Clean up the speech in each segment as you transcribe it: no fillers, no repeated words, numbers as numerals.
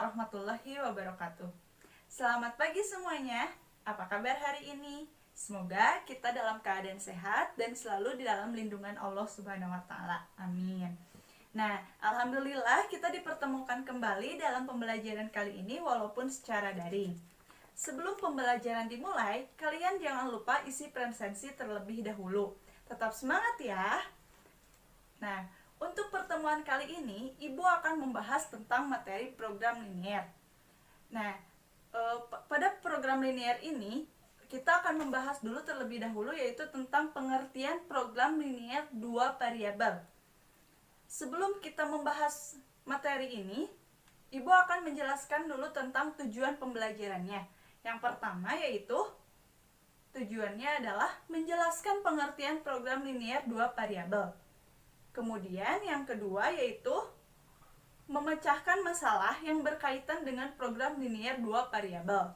warahmatullahi wabarakatuh. Selamat pagi semuanya. Apa kabar hari ini? Semoga kita dalam keadaan sehat dan selalu di dalam lindungan Allah Subhanahu wa taala. Amin. Nah, alhamdulillah kita dipertemukan kembali dalam pembelajaran kali ini walaupun secara daring. Sebelum pembelajaran dimulai, kalian jangan lupa isi presensi terlebih dahulu. Tetap semangat ya. Nah, untuk pertemuan kali ini, Ibu akan membahas tentang materi program linier. Nah, pada program linier ini, kita akan membahas dulu terlebih dahulu yaitu tentang pengertian program linier dua variabel. Sebelum kita membahas materi ini, Ibu akan menjelaskan dulu tentang tujuan pembelajarannya. Yang pertama yaitu tujuannya adalah menjelaskan pengertian program linier dua variabel. Kemudian yang kedua yaitu memecahkan masalah yang berkaitan dengan program linier dua variabel.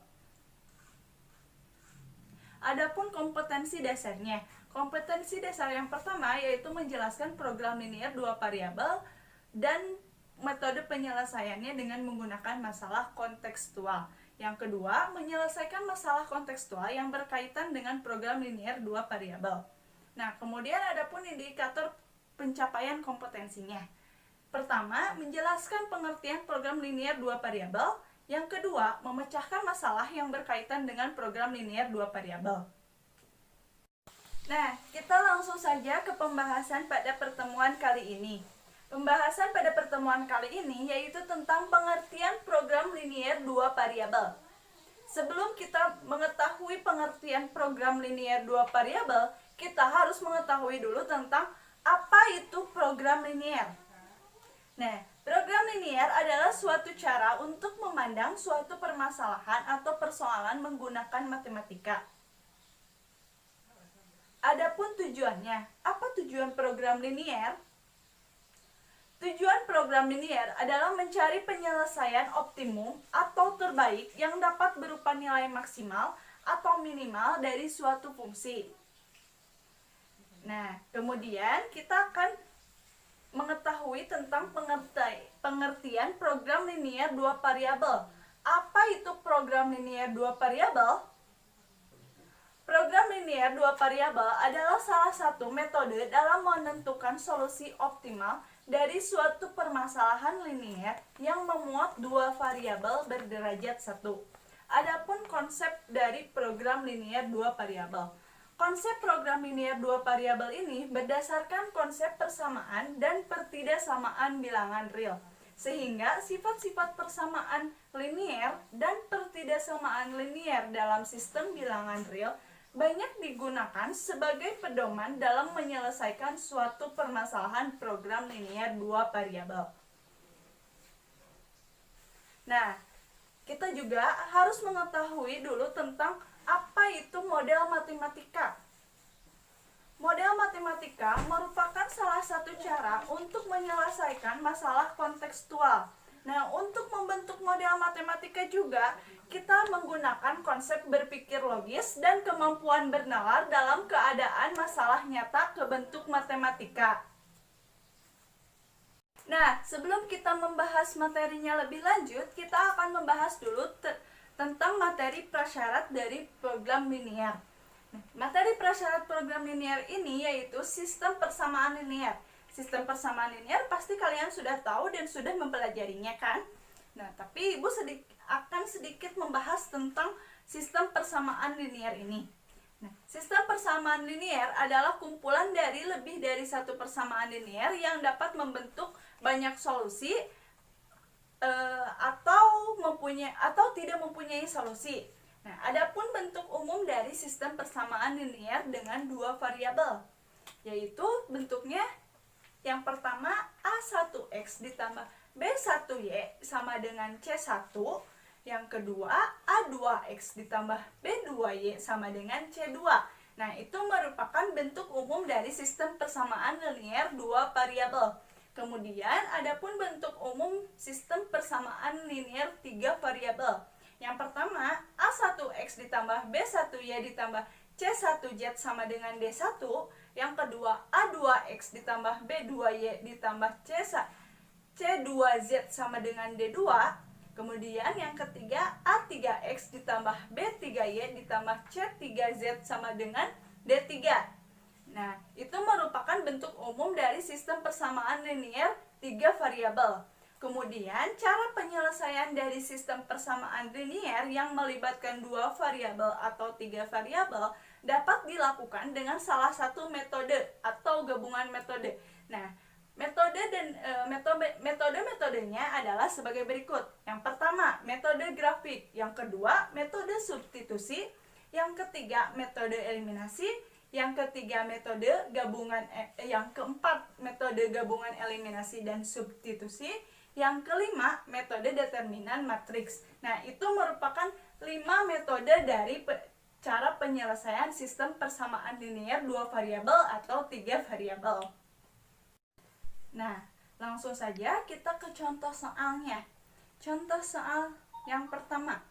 Adapun kompetensi dasarnya. Kompetensi dasar yang pertama yaitu menjelaskan program linier dua variabel dan metode penyelesaiannya dengan menggunakan masalah kontekstual. Yang kedua, menyelesaikan masalah kontekstual yang berkaitan dengan program linier dua variabel. Nah, kemudian adapun indikator pencapaian kompetensinya. Pertama, menjelaskan pengertian program linier dua variabel. Yang kedua, memecahkan masalah yang berkaitan dengan program linier dua variabel. Nah, kita langsung saja ke pembahasan pada pertemuan kali ini. Pembahasan pada pertemuan kali ini yaitu tentang pengertian program linier dua variabel. Sebelum kita mengetahui pengertian program linier dua variabel, kita harus mengetahui dulu tentang apa itu program linier. Nah, program linier adalah suatu cara untuk memandang suatu permasalahan atau persoalan menggunakan matematika. Adapun tujuannya, apa tujuan program linier? Tujuan program linier adalah mencari penyelesaian optimum atau terbaik yang dapat berupa nilai maksimal atau minimal dari suatu fungsi. Nah, kemudian kita akan mengetahui tentang pengertian program linier dua variabel. Apa itu program linier dua variabel? Program linier dua variabel adalah salah satu metode dalam menentukan solusi optimal dari suatu permasalahan linier yang memuat dua variabel berderajat satu. Adapun konsep dari program linier dua variabel. Konsep program linier dua variabel ini berdasarkan konsep persamaan dan pertidaksamaan bilangan real. Sehingga sifat-sifat persamaan linier dan pertidaksamaan linier dalam sistem bilangan real banyak digunakan sebagai pedoman dalam menyelesaikan suatu permasalahan program linier dua variabel. Nah, kita juga harus mengetahui dulu tentang apa itu model matematika. Model matematika merupakan salah satu cara untuk menyelesaikan masalah kontekstual. Nah, untuk membentuk model matematika juga, kita menggunakan konsep berpikir logis dan kemampuan bernalar dalam keadaan masalah nyata ke bentuk matematika. Nah, sebelum kita membahas materinya lebih lanjut, kita akan membahas dulu tentang materi prasyarat dari program linier. Nah, materi prasyarat program linier ini yaitu sistem persamaan linier. Sistem persamaan linier pasti kalian sudah tahu dan sudah mempelajarinya kan? Nah, tapi Ibu akan sedikit membahas tentang sistem persamaan linier ini. Nah, sistem persamaan linier adalah kumpulan dari lebih dari satu persamaan linier yang dapat membentuk banyak solusi atau tidak mempunyai solusi. Nah, adapun bentuk umum dari sistem persamaan linier dengan dua variabel, yaitu bentuknya yang pertama A1X ditambah B1Y sama dengan C1, yang kedua A2X ditambah B2Y sama dengan C2. Nah, itu merupakan bentuk umum dari sistem persamaan linier dua variabel. Kemudian, adapun bentuk umum sistem persamaan linier tiga variabel. Yang pertama, A1X ditambah B1Y ditambah C1Z sama dengan D1. Yang kedua, A2X ditambah B2Y ditambah C2Z sama dengan D2. Kemudian yang ketiga, A3X ditambah B3Y ditambah C3Z sama dengan D3. Nah, itu merupakan bentuk umum dari sistem persamaan linear 3 variabel. Kemudian, cara penyelesaian dari sistem persamaan linear yang melibatkan 2 variabel atau 3 variabel dapat dilakukan dengan salah satu metode atau gabungan metode. Nah, metodenya adalah sebagai berikut. Yang pertama, metode grafik. Yang kedua, metode substitusi. Yang ketiga, metode eliminasi. Yang ketiga, metode gabungan. Yang keempat, metode gabungan eliminasi dan substitusi. Yang kelima, metode determinan matriks. Nah, itu merupakan 5 metode dari cara penyelesaian sistem persamaan linear 2 variabel atau 3 variabel. Nah, langsung saja kita ke contoh soalnya. Contoh soal yang pertama.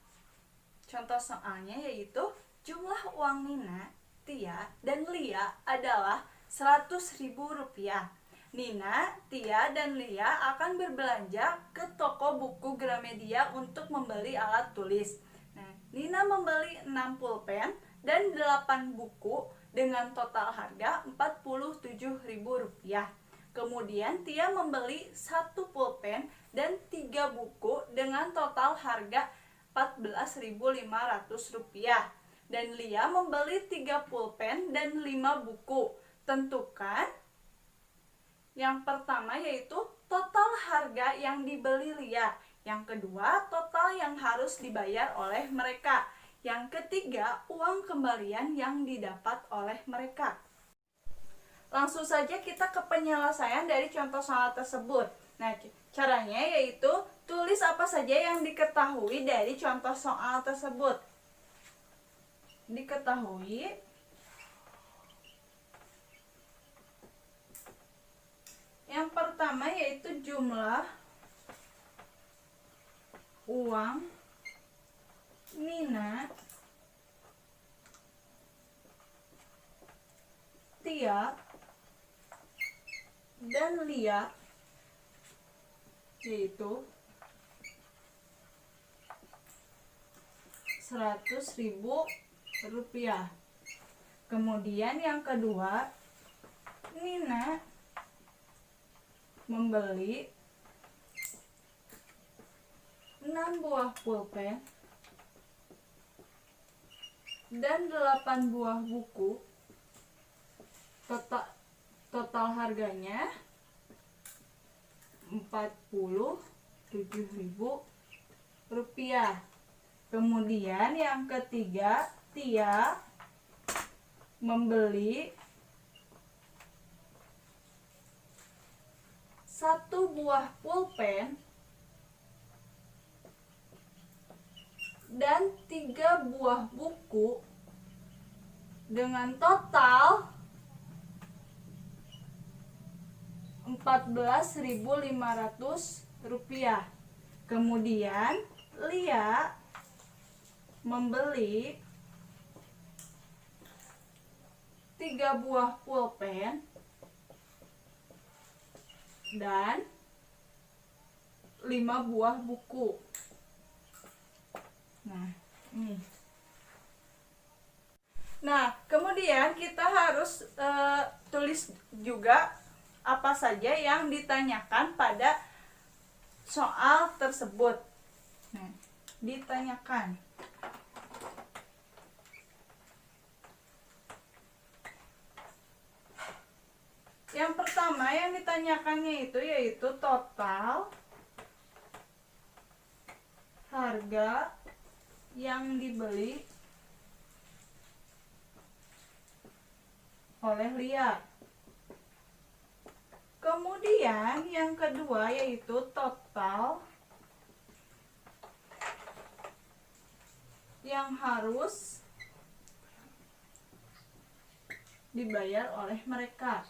Contoh soalnya yaitu jumlah uang Nina, Tia, dan Lia adalah Rp100.000. Nina, Tia, dan Lia akan berbelanja ke toko buku Gramedia untuk membeli alat tulis. Nah, Nina membeli 6 pulpen dan 8 buku dengan total harga Rp47.000. Kemudian Tia membeli 1 pulpen dan 3 buku dengan total harga Rp14.500. Dan Lia membeli 3 pulpen dan 5 buku. Tentukan yang pertama yaitu total harga yang dibeli Lia. Yang kedua, total yang harus dibayar oleh mereka. Yang ketiga, uang kembalian yang didapat oleh mereka. Langsung saja kita ke penyelesaian dari contoh soal tersebut. Nah, caranya yaitu tulis apa saja yang diketahui dari contoh soal tersebut. Diketahui yang pertama yaitu jumlah uang Nina, Tia, dan Lia yaitu Rp100.000. Kemudian yang kedua, Nina membeli 6 buah pulpen dan 8 buah buku. Total harganya Rp47.000. Kemudian yang ketiga, Tia membeli 1 buah pulpen dan 3 buah buku dengan total Rp14.500. Kemudian Lia membeli 3 buah pulpen dan 5 buah buku. Nah, kemudian kita harus tulis juga apa saja yang ditanyakan pada soal tersebut. Nah, ditanyakan yang pertama yang ditanyakannya itu yaitu total harga yang dibeli oleh Lia. Kemudian yang kedua yaitu total yang harus dibayar oleh mereka.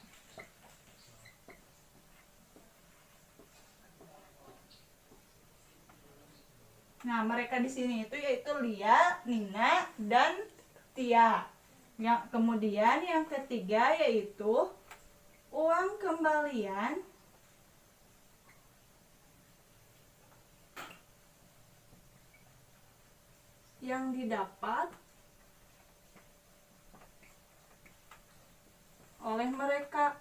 Nah, mereka di sini itu yaitu Lia, Nina, dan Tia. Kemudian yang ketiga yaitu uang kembalian yang didapat oleh mereka.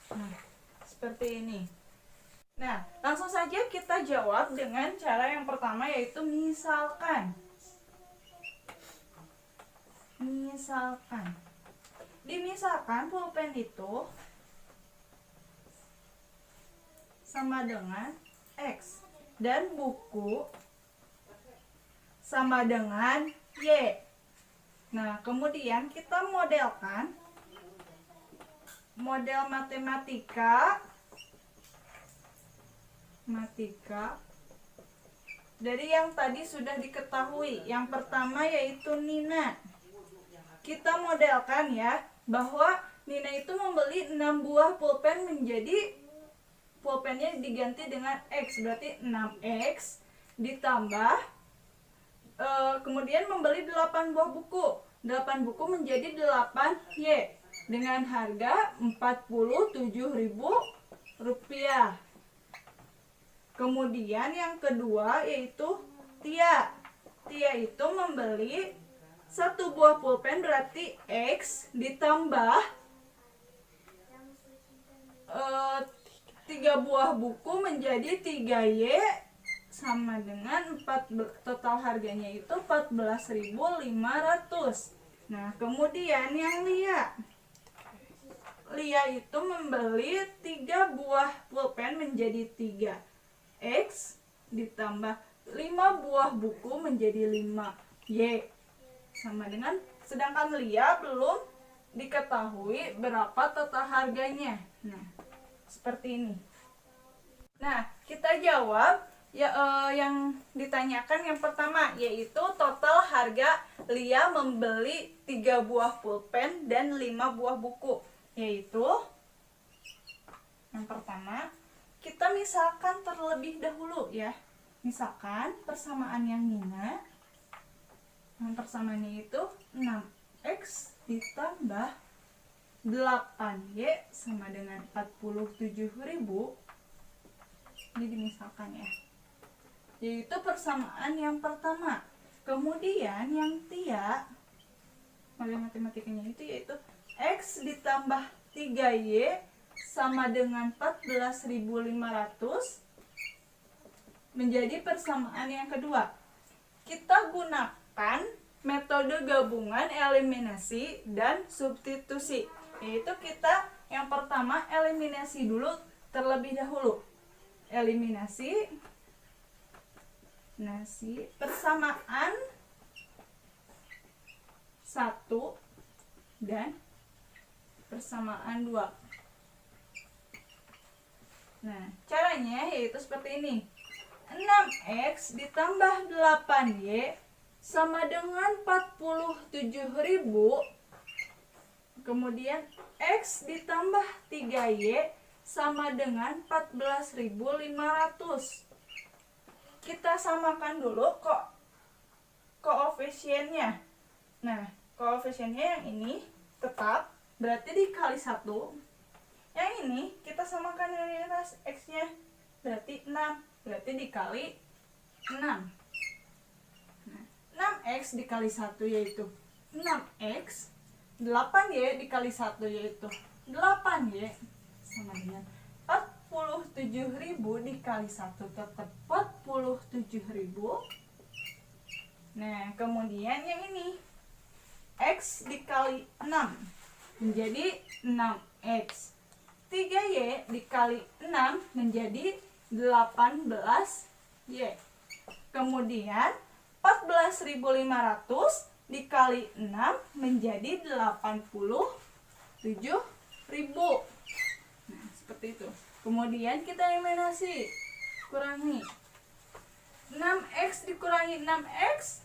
Nah, seperti ini. Nah, langsung saja kita jawab dengan cara yang pertama, yaitu misalkan. Dimisalkan pulpen itu sama dengan X dan buku sama dengan Y. Nah, kemudian kita modelkan model matematika dari yang tadi sudah diketahui. Yang pertama yaitu Nina. Kita modelkan ya, bahwa Nina itu membeli 6 buah pulpen, menjadi pulpennya diganti dengan X, berarti 6X ditambah kemudian membeli 8 buah buku. 8 buku menjadi 8Y dengan harga Rp47.000. Kemudian yang kedua yaitu Tia. Tia itu membeli 1 buah pulpen, berarti X ditambah 3 buah buku menjadi 3Y sama dengan total harganya itu 14.500. Nah, kemudian yang Lia itu membeli 3 buah pulpen menjadi 3X ditambah 5 buah buku menjadi 5Y sama dengan, sedangkan Lia belum diketahui berapa total harganya. Nah, seperti ini. Nah, kita jawab ya, yang ditanyakan yang pertama, yaitu total harga Lia membeli 3 buah pulpen dan 5 buah buku. Yaitu yang pertama, kita misalkan terlebih dahulu ya. Misalkan persamaan yang Nina, yang persamaannya itu 6X ditambah 8Y sama dengan 47.000. Ini dimisalkan ya, yaitu persamaan yang pertama. Kemudian yang Tia, model matematikanya itu yaitu X ditambah 3Y sama dengan 14.500 menjadi persamaan yang kedua. Kita gunakan metode gabungan, eliminasi, dan substitusi. Yaitu kita yang pertama eliminasi dulu terlebih dahulu. Eliminasi persamaan 1 dan persamaan 2. Nah, caranya yaitu seperti ini. 6X ditambah 8Y sama dengan 47.000. Kemudian X ditambah 3Y sama dengan 14.500. Kita samakan dulu koefisiennya. Nah, koefisiennya yang ini tetap, berarti dikali 1. Yang ini kita samakan dengan nilai X-nya, berarti 6, berarti dikali 6. Nah, 6X dikali 1 yaitu 6X, 8Y dikali 1 yaitu 8Y sama dengan 47.000 dikali 1 tetap 47.000. Nah, kemudian yang ini X dikali 6 menjadi 6X. 3Y dikali 6 menjadi 18Y. Kemudian 14.500 dikali 6 menjadi 87.000. Nah, seperti itu. Kemudian kita eliminasi, kurangi 6X dikurangi 6X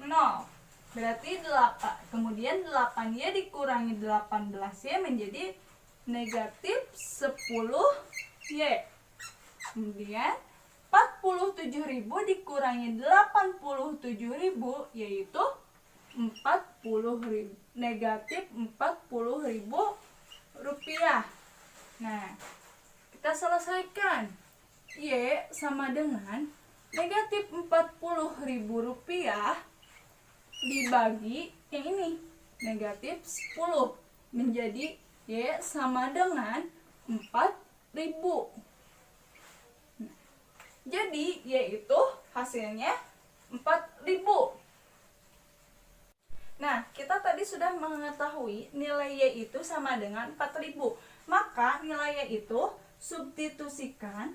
0, berarti 8. Kemudian 8Y dikurangi 18Y menjadi negatif 10Y. Kemudian 47.000 dikurangi 87.000 yaitu 40.000, negatif 40.000 rupiah. Nah, kita Kita selesaikan. Y sama dengan negatif 40.000 rupiah dibagi yang ini, negatif 10, menjadi Y sama dengan 4.000. Jadi Y itu hasilnya 4.000. Nah, kita tadi sudah mengetahui nilai Y itu sama dengan 4.000. Maka nilai Y itu substitusikan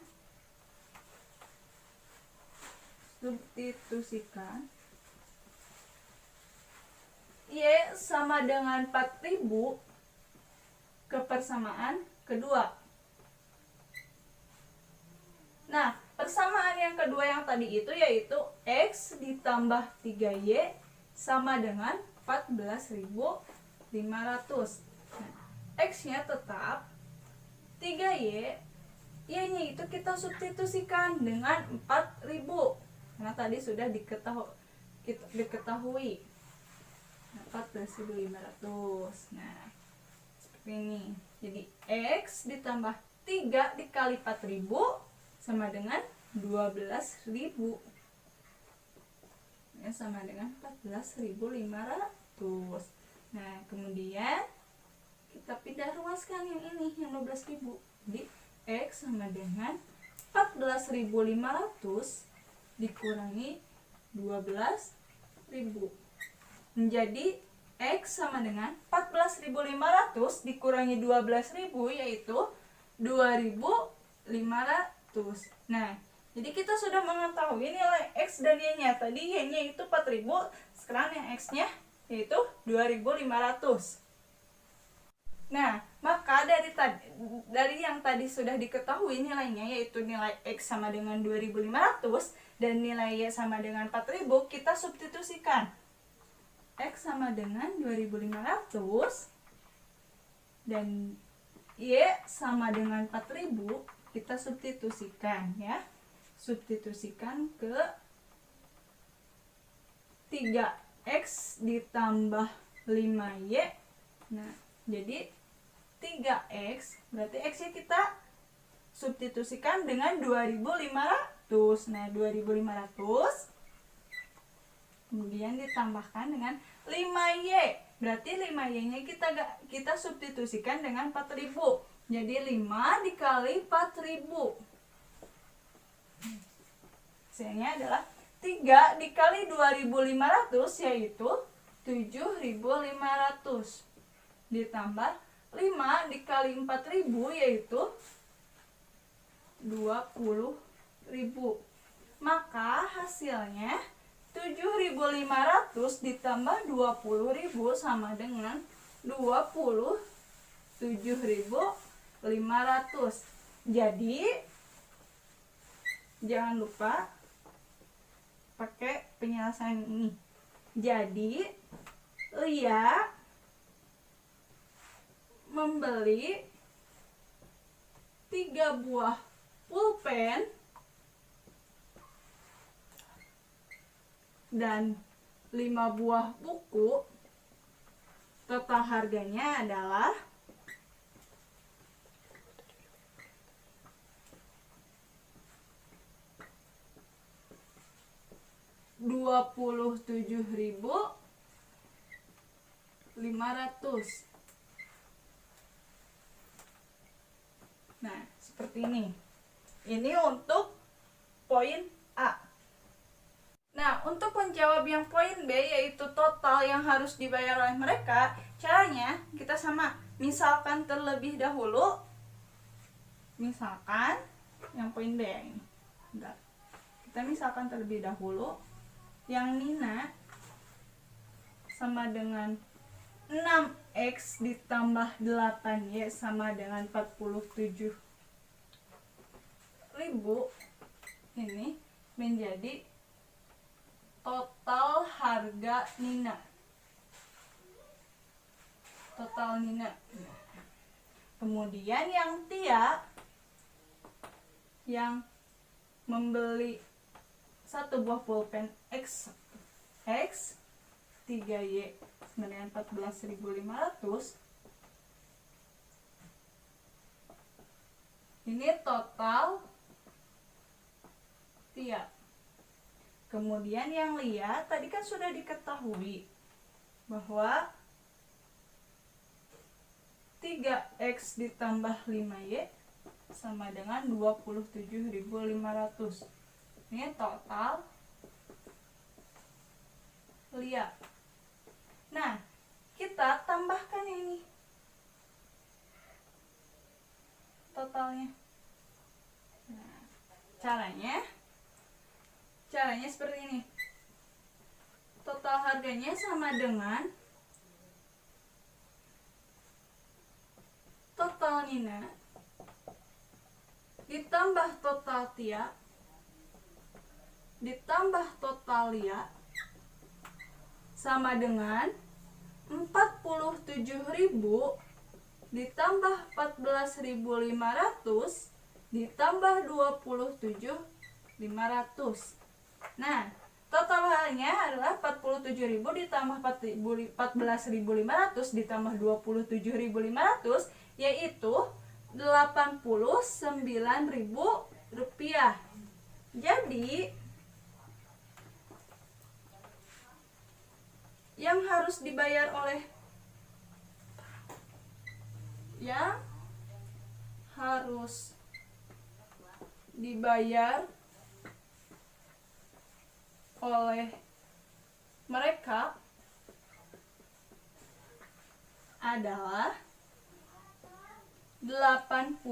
Y sama dengan 4.000 ke persamaan kedua. Nah, persamaan yang kedua yang tadi itu yaitu X ditambah 3Y sama dengan 14.500. Nah, X-nya tetap 3Y, Y-nya itu kita substitusikan dengan 4.000. Karena tadi sudah diketahui. 14.500. Nah, seperti ini. Jadi X ditambah 3 dikali 4.000 sama dengan 12.000. Ya, sama dengan 14.500. Nah, kemudian kita pindah ruaskan yang ini, yang 12.000. Jadi X sama dengan 14.500 dikurangi 12.000. Menjadi X sama dengan 14.500 dikurangi 12.000 yaitu 2.500. Nah, jadi kita sudah mengetahui nilai X dan Y-nya. Tadi Y-nya itu 4.000, sekarang yang X-nya yaitu 2.500. Nah, maka dari yang tadi sudah diketahui nilainya yaitu nilai X sama dengan 2.500 dan nilai Y sama dengan 4.000, kita substitusikan. X sama dengan 2.500 dan Y sama dengan 4.000 kita substitusikan ya. Substitusikan ke 3X ditambah 5Y. Nah, jadi 3X berarti X-nya kita substitusikan dengan 2.500. Nah, 2.500 kemudian ditambahkan dengan 5Y. Berarti 5Y-nya kita substitusikan dengan 4.000. Jadi 5 dikali 4.000. Hasilnya adalah 3 dikali 2.500 yaitu 7.500. Ditambah 5 dikali 4.000 yaitu 20.000. Maka hasilnya 7.500 ditambah 20.000 sama dengan 27.500. Jadi jangan lupa pakai penyelesaian ini. Jadi Lia membeli 3 buah pulpen dan 5 buah buku. Total harganya adalah 27.500. Nah, seperti ini. Ini untuk poin A. Nah, untuk menjawab yang poin B, yaitu total yang harus dibayar oleh mereka, caranya kita sama. Misalkan terlebih dahulu, misalkan yang poin B ini. Bentar. Kita misalkan terlebih dahulu, yang Nina sama dengan 6X ditambah 8Y sama dengan 47.000. Ini menjadi total harga Nina. Total Nina. Kemudian yang Tia yang membeli 1 buah pulpen X 3Y dengan 14.500, Ini total Tia. Kemudian yang Lia tadi kan sudah diketahui bahwa 3X ditambah 5Y sama dengan 27.500. Ini total Lia. Nah, kita tambahkan ini totalnya. Nah, caranya seperti ini. Total harganya sama dengan total Nina ditambah total Tia ditambah total Lia sama dengan 47.000 ditambah 14.500 ditambah 27.500. Nah, totalnya adalah 47.000 ditambah 14.500 ditambah 27.500, yaitu 89.000 rupiah. Jadi yang harus dibayar oleh mereka adalah 89.000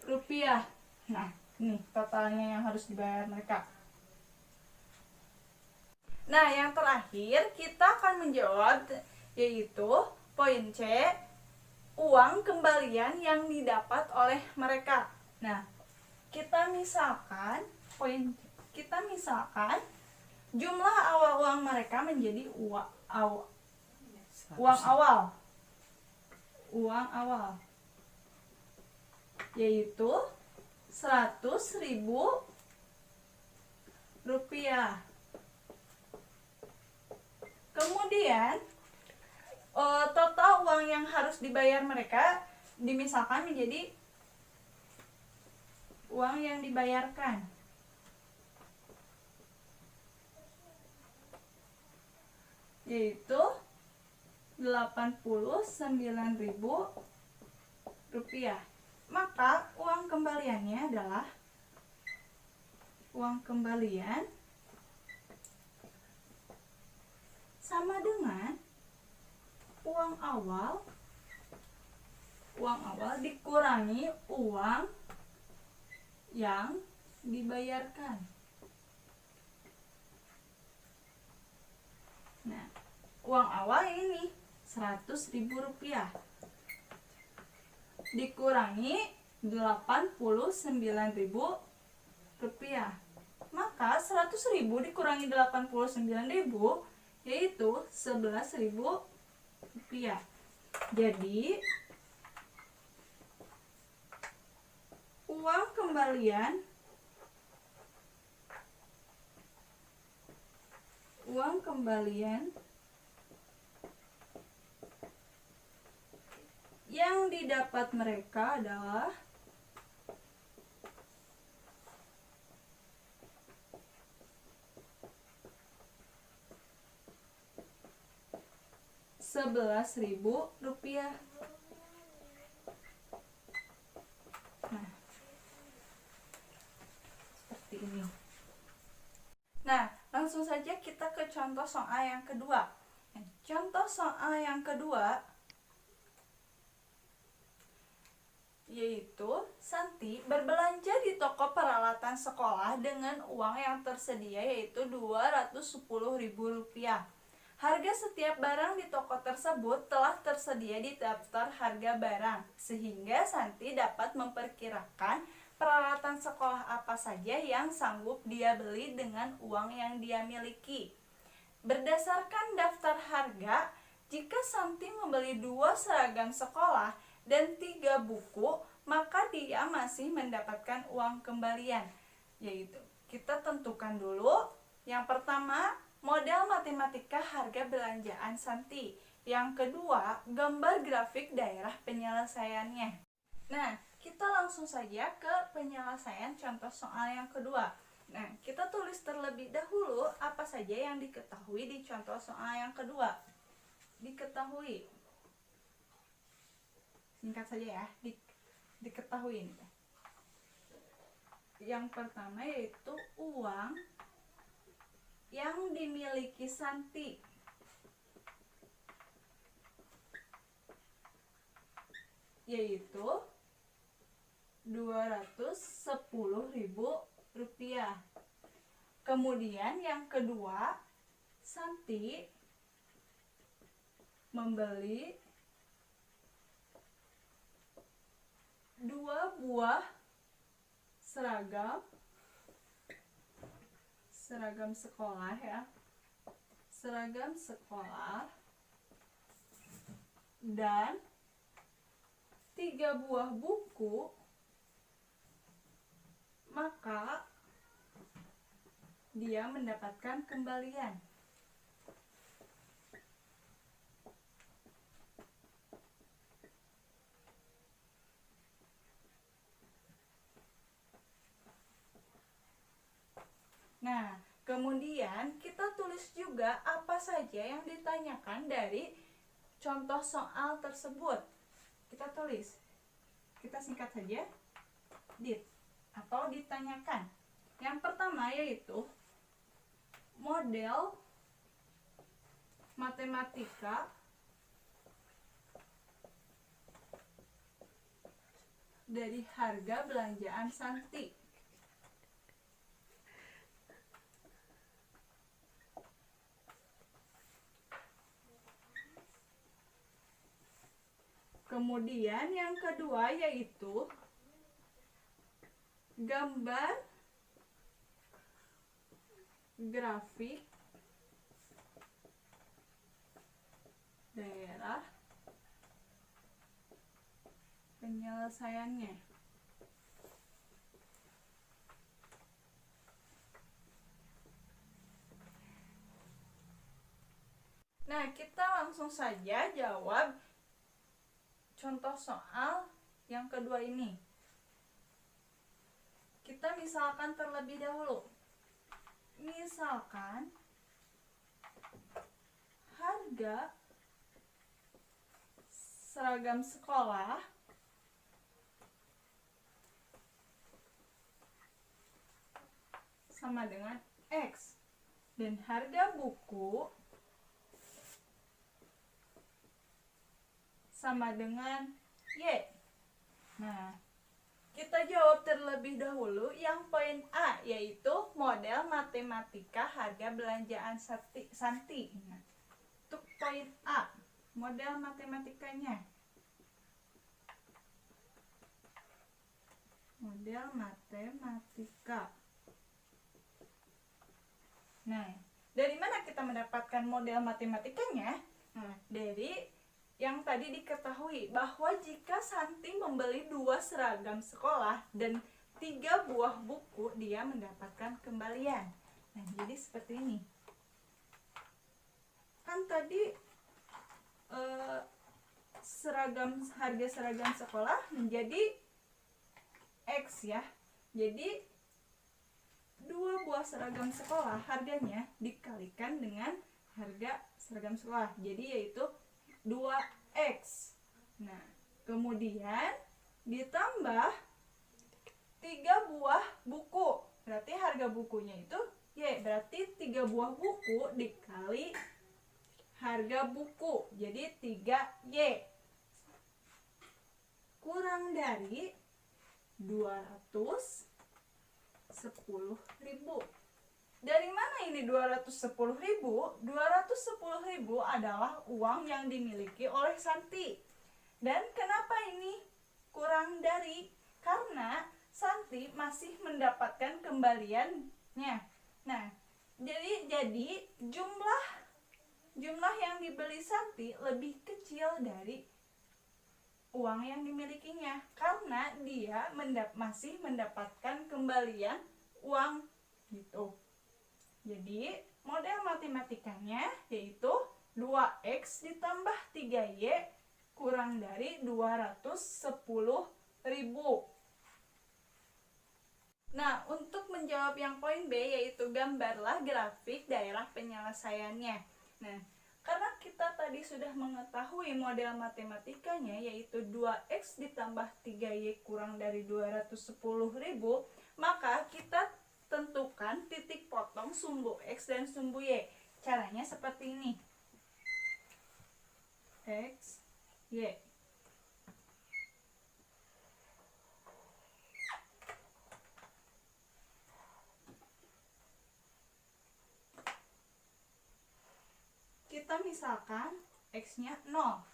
rupiah. Nah, ini totalnya yang harus dibayar mereka. Nah, yang terakhir kita akan menjawab, yaitu poin C, uang kembalian yang didapat oleh mereka. Nah, kita misalkan jumlah awal uang mereka menjadi uang awal, yaitu 100.000 rupiah. Kemudian total uang yang harus dibayar mereka dimisalkan menjadi uang yang dibayarkan, yaitu 89.000 rupiah. Maka uang kembaliannya adalah uang kembalian sama dengan uang awal dikurangi uang yang dibayarkan. Nah, uang awal ini 100.000 rupiah dikurangi 89.000 rupiah. Maka 100.000 dikurangi 89.000 yaitu 11.000 rupiah. Jadi uang kembalian yang didapat mereka adalah 11.000 rupiah. Nah, seperti ini. Nah, langsung saja kita ke contoh soal yang kedua. Contoh soal yang kedua yaitu Santi berbelanja di toko peralatan sekolah dengan uang yang tersedia yaitu 210.000 rupiah. Harga setiap barang di toko tersebut telah tersedia di daftar harga barang, sehingga Santi dapat memperkirakan peralatan sekolah apa saja yang sanggup dia beli dengan uang yang dia miliki. Berdasarkan daftar harga, jika Santi membeli 2 seragam sekolah dan 3 buku, maka dia masih mendapatkan uang kembalian. Yaitu, kita tentukan dulu. Yang pertama, model matematika harga belanjaan Santi, yang kedua, gambar grafik daerah penyelesaiannya. Nah, kita langsung saja ke penyelesaian contoh soal yang kedua. Nah, kita tulis terlebih dahulu apa saja yang diketahui di contoh soal yang kedua. Diketahui. Singkat saja ya, diketahui ini. Yang pertama yaitu uang yang dimiliki Santi. Yaitu Rp210.000. Kemudian yang kedua, Santi membeli 2 buah seragam sekolah ya. Seragam sekolah dan 3 buah buku, maka dia mendapatkan kembalian. Nah, kemudian kita tulis juga apa saja yang ditanyakan dari contoh soal tersebut. Kita tulis, kita singkat saja, atau ditanyakan. Yang pertama yaitu model matematika dari harga belanjaan Santi. Kemudian yang kedua yaitu gambar grafik daerah penyelesaiannya. Nah, kita langsung saja jawab contoh soal yang kedua ini. Kita misalkan terlebih dahulu. Misalkan harga seragam sekolah sama dengan X dan harga buku sama dengan Y. Nah, kita jawab terlebih dahulu yang poin A, yaitu model matematika harga belanjaan Santi. Nah, untuk poin A, model matematikanya. Model matematika. Nah, dari mana kita mendapatkan model matematikanya? Nah, dari yang tadi diketahui bahwa jika Santi membeli 2 seragam sekolah dan 3 buah buku, dia mendapatkan kembalian. Nah, jadi seperti ini. Kan tadi harga seragam sekolah menjadi X ya. Jadi 2 buah seragam sekolah harganya dikalikan dengan harga seragam sekolah. Jadi yaitu 2X. Nah, kemudian ditambah 3 buah buku. Berarti harga bukunya itu Y. Berarti 3 buah buku dikali harga buku. Jadi 3Y. Kurang dari 210.000. Dari mana ini 210.000? 210.000 adalah uang yang dimiliki oleh Santi. Dan kenapa ini kurang dari? Karena Santi masih mendapatkan kembaliannya. Nah, jadi jumlah yang dibeli Santi lebih kecil dari uang yang dimilikinya, karena dia masih mendapatkan kembalian uang gitu. Jadi model matematikanya yaitu 2x ditambah 3y kurang dari 210.000. Nah, untuk menjawab yang poin B, yaitu gambarlah grafik daerah penyelesaiannya. Nah, karena kita tadi sudah mengetahui model matematikanya, yaitu 2x ditambah 3y kurang dari 210.000, maka kita tentukan titik potong sumbu x dan sumbu y. Caranya seperti ini. X, y. Kita misalkan x-nya 0.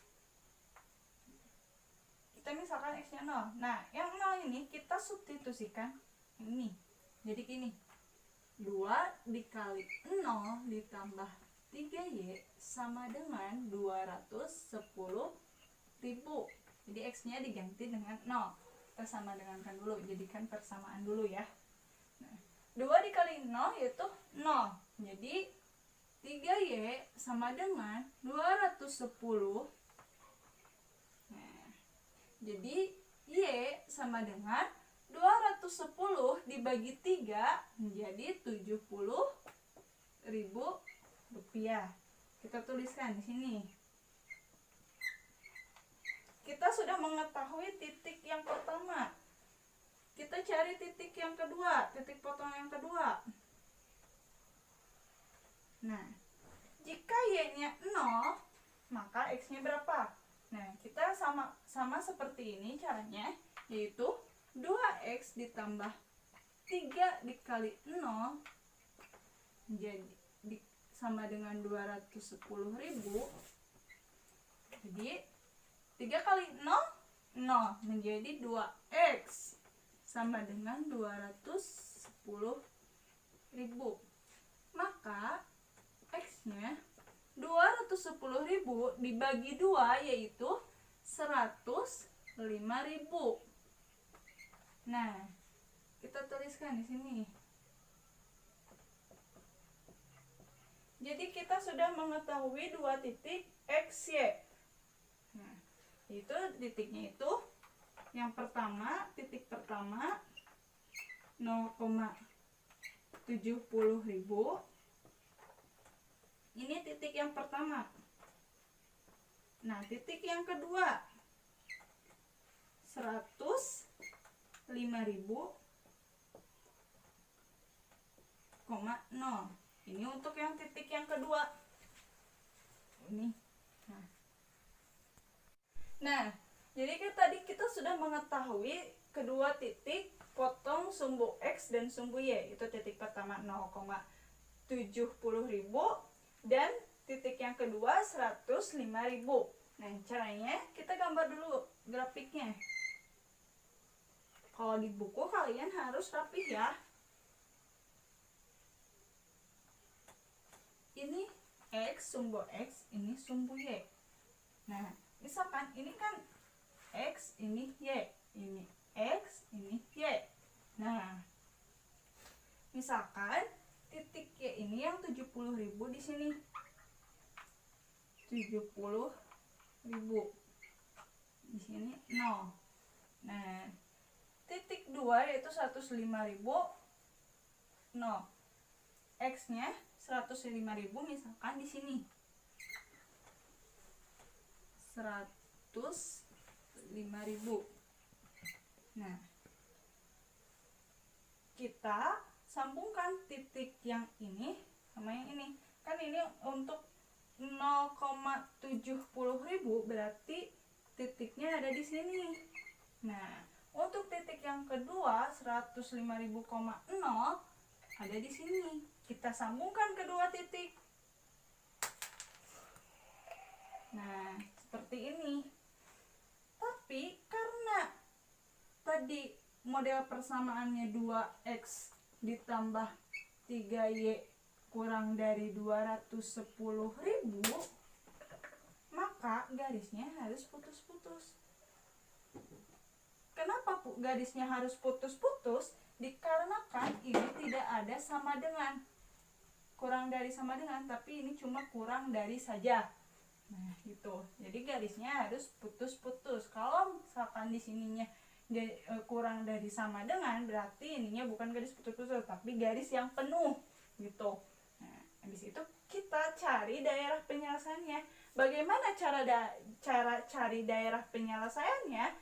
Nah, yang 0 ini kita substitusikan ini. Jadi gini. 2 dikali 0 ditambah 3y sama dengan 210.000. Jadi x-nya diganti dengan 0. Kita sama dengankan dulu, jadikan persamaan dulu ya. Nah, 2 dikali 0 yaitu 0. Jadi 3y sama dengan 210. Nah, jadi y sama dengan 210 dibagi 3 menjadi 70.000 rupiah. Kita tuliskan di sini. Kita sudah mengetahui titik yang pertama. Kita cari titik yang kedua, titik potong yang kedua. Nah, jika y-nya 0, maka x-nya berapa? Nah, kita sama seperti ini caranya, yaitu 2x ditambah 3 dikali 0 jadi sama dengan 210.000. Jadi 3 kali 0, 0 menjadi 2x sama dengan 210.000. Maka x-nya 210.000 dibagi 2 yaitu 105.000. Nah, kita tuliskan di sini. Jadi kita sudah mengetahui dua titik x, y. Nah, itu titiknya itu yang pertama, titik pertama 0,70.000. Ini titik yang pertama. Nah, titik yang kedua 105.000,0. Ini untuk yang titik yang kedua. Ini. Nah, jadi tadi kita sudah mengetahui kedua titik potong sumbu x dan sumbu y. Itu titik pertama 0,70.000 dan titik yang kedua 105.000. Nah, caranya kita gambar dulu grafiknya. Kalau di buku kalian harus rapih ya. Ini x, sumbu x, ini sumbu y. Nah, misalkan ini kan x, ini y, ini x, ini y. Nah, misalkan titik y ini yang 70.000 di sini. 70.000. Di sini 0. Nah, titik 2 yaitu 105.000, 0. X-nya 105.000 misalkan di sini. 105.000. Nah, kita sambungkan titik yang ini sama yang ini. Kan ini untuk 0,70.000 berarti titiknya ada di sini. Nah, untuk titik yang kedua 105.000,0 ada di sini. Kita sambungkan kedua titik. Nah, seperti ini. Tapi karena tadi model persamaannya 2x ditambah 3y kurang dari 210.000, maka garisnya harus putus-putus. Kenapa garisnya harus putus-putus? Dikarenakan ini tidak ada sama dengan. kurang dari sama dengan, tapi ini cuma kurang dari saja. Nah, gitu. Jadi garisnya harus putus-putus. Kalau misalkan di sininya kurang dari sama dengan, berarti ininya bukan garis putus-putus, tapi garis yang penuh, gitu. Nah, habis itu kita cari daerah penyelesaiannya. Bagaimana cara cari daerah penyelesaiannya?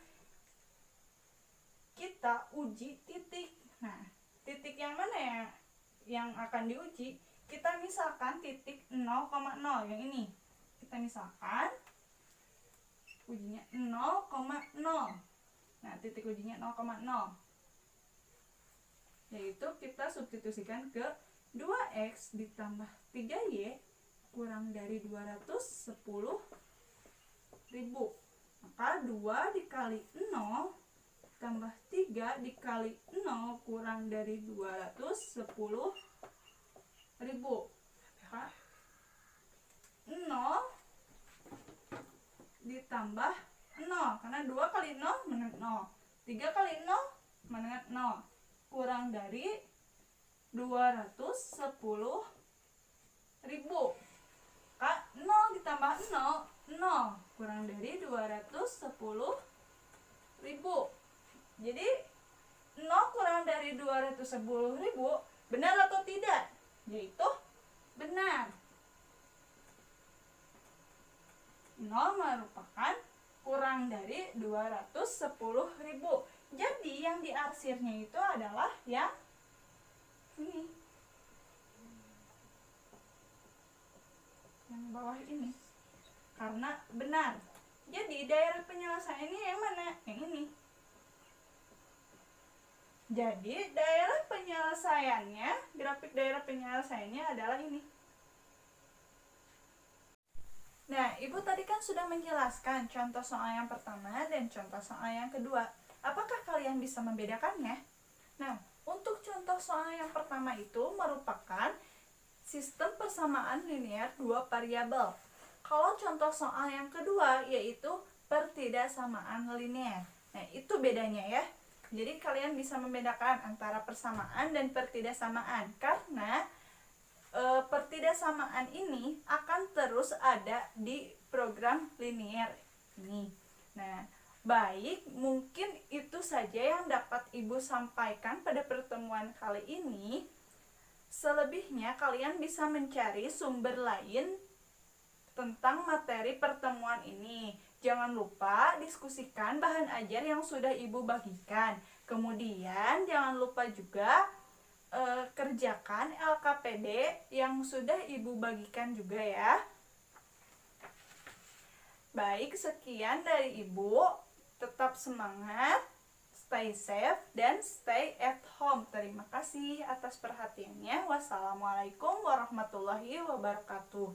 Kita uji titik. Nah, titik yang mana ya yang akan diuji? Kita misalkan titik 0,0 yang ini. Kita misalkan ujinya 0,0. Nah, titik ujinya 0,0. Yaitu kita substitusikan ke 2x ditambah 3y kurang dari 210.000. Maka 2 dikali 0 tambah 3 dikali 0 kurang dari 210.000. Maka 0 ditambah 0, karena 2 kali 0 menurut 0, 3 kali 0 menurut 0, kurang dari 210.000. Maka 0 ditambah 0, 0 kurang dari 210.000. Jadi 0 kurang dari 210.000 benar atau tidak? Yaitu benar. 0 merupakan kurang dari 210.000. Jadi yang diarsirnya itu adalah yang ini, yang bawah ini, karena benar. Jadi daerah penyelesaiannya yang mana? Yang ini. Jadi daerah penyelesaiannya, grafik daerah penyelesaiannya adalah ini. Nah, Ibu tadi kan sudah menjelaskan contoh soal yang pertama dan contoh soal yang kedua. Apakah kalian bisa membedakannya? Nah, untuk contoh soal yang pertama itu merupakan sistem persamaan linear dua variabel. Kalau contoh soal yang kedua yaitu pertidaksamaan linear. Nah, itu bedanya ya. Jadi kalian bisa membedakan antara persamaan dan pertidaksamaan karena pertidaksamaan ini akan terus ada di program linear ini. Nah, baik, mungkin itu saja yang dapat Ibu sampaikan pada pertemuan kali ini. Selebihnya kalian bisa mencari sumber lain tentang materi pertemuan ini. Jangan lupa diskusikan bahan ajar yang sudah Ibu bagikan. Kemudian jangan lupa juga kerjakan LKPD yang sudah Ibu bagikan juga ya. Baik, sekian dari Ibu. Tetap semangat, stay safe, dan stay at home. Terima kasih atas perhatiannya. Wassalamualaikum warahmatullahi wabarakatuh.